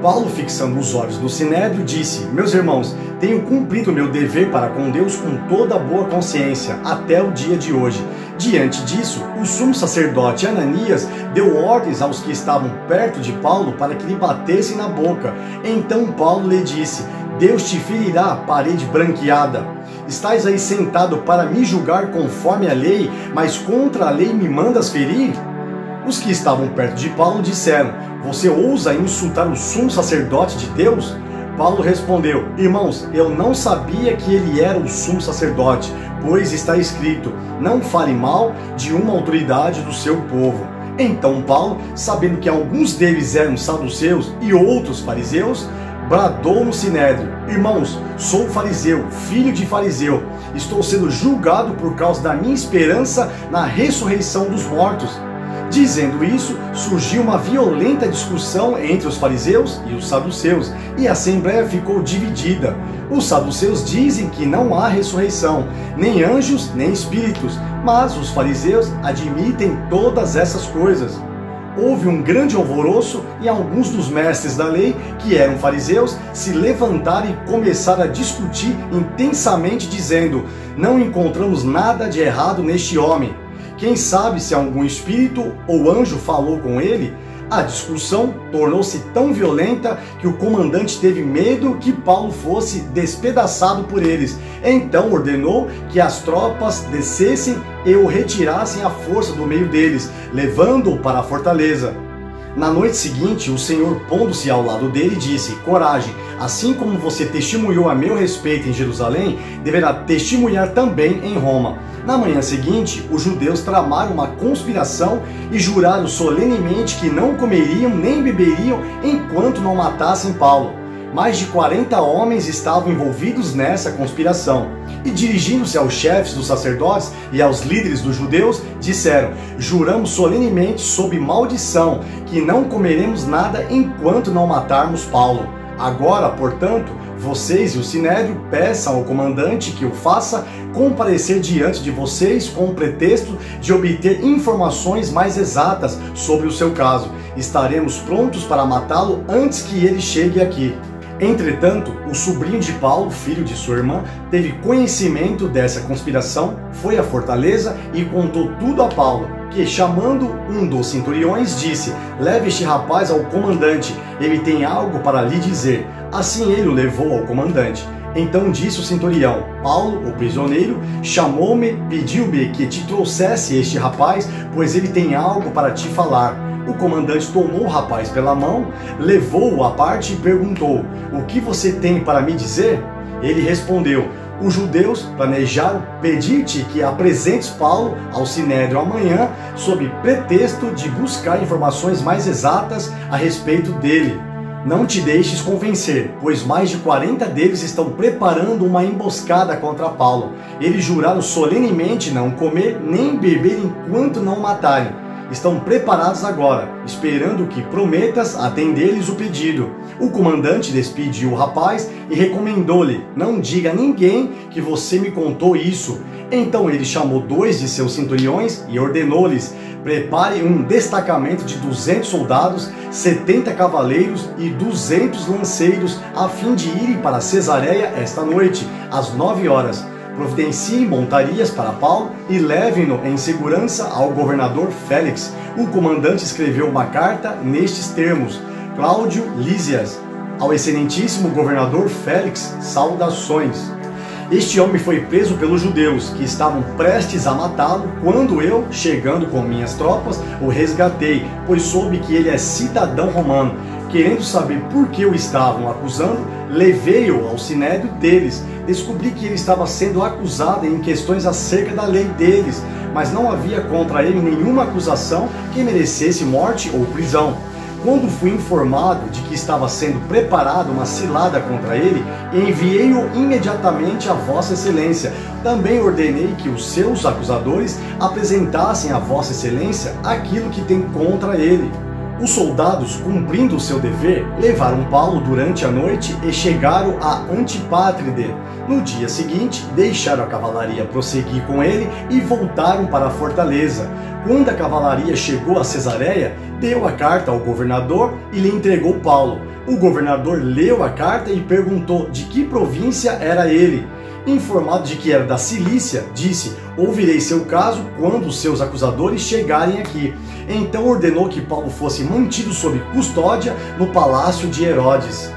Paulo, fixando os olhos no Sinédrio, disse: meus irmãos, tenho cumprido meu dever para com Deus com toda boa consciência, até o dia de hoje. Diante disso, o sumo sacerdote Ananias deu ordens aos que estavam perto de Paulo para que lhe batessem na boca. Então Paulo lhe disse: Deus te ferirá, parede branqueada. Estás aí sentado para me julgar conforme a lei, mas contra a lei me mandas ferir? Os que estavam perto de Paulo disseram: você ousa insultar o sumo sacerdote de Deus? Paulo respondeu: irmãos, eu não sabia que ele era o sumo sacerdote, pois está escrito: não fale mal de uma autoridade do seu povo. Então Paulo, sabendo que alguns deles eram saduceus e outros fariseus, bradou no Sinédrio: irmãos, sou fariseu, filho de fariseu. Estou sendo julgado por causa da minha esperança na ressurreição dos mortos. Dizendo isso, surgiu uma violenta discussão entre os fariseus e os saduceus, e a assembleia ficou dividida. Os saduceus dizem que não há ressurreição, nem anjos, nem espíritos, mas os fariseus admitem todas essas coisas. Houve um grande alvoroço e alguns dos mestres da lei, que eram fariseus, se levantaram e começaram a discutir intensamente, dizendo: não encontramos nada de errado neste homem. Quem sabe se algum espírito ou anjo falou com ele? A discussão tornou-se tão violenta que o comandante teve medo que Paulo fosse despedaçado por eles. Então ordenou que as tropas descessem e o retirassem à força do meio deles, levando-o para a fortaleza. Na noite seguinte, o Senhor, pondo-se ao lado dele, disse: coragem, assim como você testemunhou a meu respeito em Jerusalém, deverá testemunhar também em Roma. Na manhã seguinte, os judeus tramaram uma conspiração e juraram solenemente que não comeriam nem beberiam enquanto não matassem Paulo. Mais de 40 homens estavam envolvidos nessa conspiração. E dirigindo-se aos chefes dos sacerdotes e aos líderes dos judeus, disseram: juramos solenemente sob maldição que não comeremos nada enquanto não matarmos Paulo. Agora, portanto, vocês e o Sinédrio peçam ao comandante que o faça comparecer diante de vocês com o pretexto de obter informações mais exatas sobre o seu caso. Estaremos prontos para matá-lo antes que ele chegue aqui. Entretanto, o sobrinho de Paulo, filho de sua irmã, teve conhecimento dessa conspiração, foi à fortaleza e contou tudo a Paulo, que, chamando um dos centuriões, disse: leve este rapaz ao comandante, ele tem algo para lhe dizer. Assim ele o levou ao comandante. Então disse o centurião: Paulo, o prisioneiro, chamou-me, pediu-me que te trouxesse este rapaz, pois ele tem algo para te falar. O comandante tomou o rapaz pela mão, levou-o à parte e perguntou: o que você tem para me dizer? Ele respondeu: os judeus planejaram pedir-te que apresentes Paulo ao Sinédrio amanhã, sob pretexto de buscar informações mais exatas a respeito dele. Não te deixes convencer, pois mais de 40 deles estão preparando uma emboscada contra Paulo. Eles juraram solenemente não comer nem beber enquanto não o matarem. Estão preparados agora, esperando que prometas atender-lhes o pedido. O comandante despediu o rapaz e recomendou-lhe: não diga a ninguém que você me contou isso. Então ele chamou 2 de seus centuriões e ordenou-lhes: prepare um destacamento de 200 soldados, 70 cavaleiros e 200 lanceiros, a fim de irem para Cesareia esta noite, às 9 horas. Providenciem montarias para Paulo e levem-no em segurança ao governador Félix. O comandante escreveu uma carta nestes termos: Cláudio Lísias, ao excelentíssimo governador Félix, saudações. Este homem foi preso pelos judeus, que estavam prestes a matá-lo, quando eu, chegando com minhas tropas, o resgatei, pois soube que ele é cidadão romano. Querendo saber por que o estavam acusando, levei-o ao sinédrio deles. Descobri que ele estava sendo acusado em questões acerca da lei deles, mas não havia contra ele nenhuma acusação que merecesse morte ou prisão. Quando fui informado de que estava sendo preparada uma cilada contra ele, enviei-o imediatamente a Vossa Excelência. Também ordenei que os seus acusadores apresentassem a Vossa Excelência aquilo que tem contra ele. Os soldados, cumprindo o seu dever, levaram Paulo durante a noite e chegaram a Antipátride. No dia seguinte, deixaram a cavalaria prosseguir com ele e voltaram para a fortaleza. Quando a cavalaria chegou a Cesareia, deu a carta ao governador e lhe entregou Paulo. O governador leu a carta e perguntou de que província era ele. Informado de que era da Cilícia, disse: ouvirei seu caso quando os seus acusadores chegarem aqui. Então ordenou que Paulo fosse mantido sob custódia no palácio de Herodes.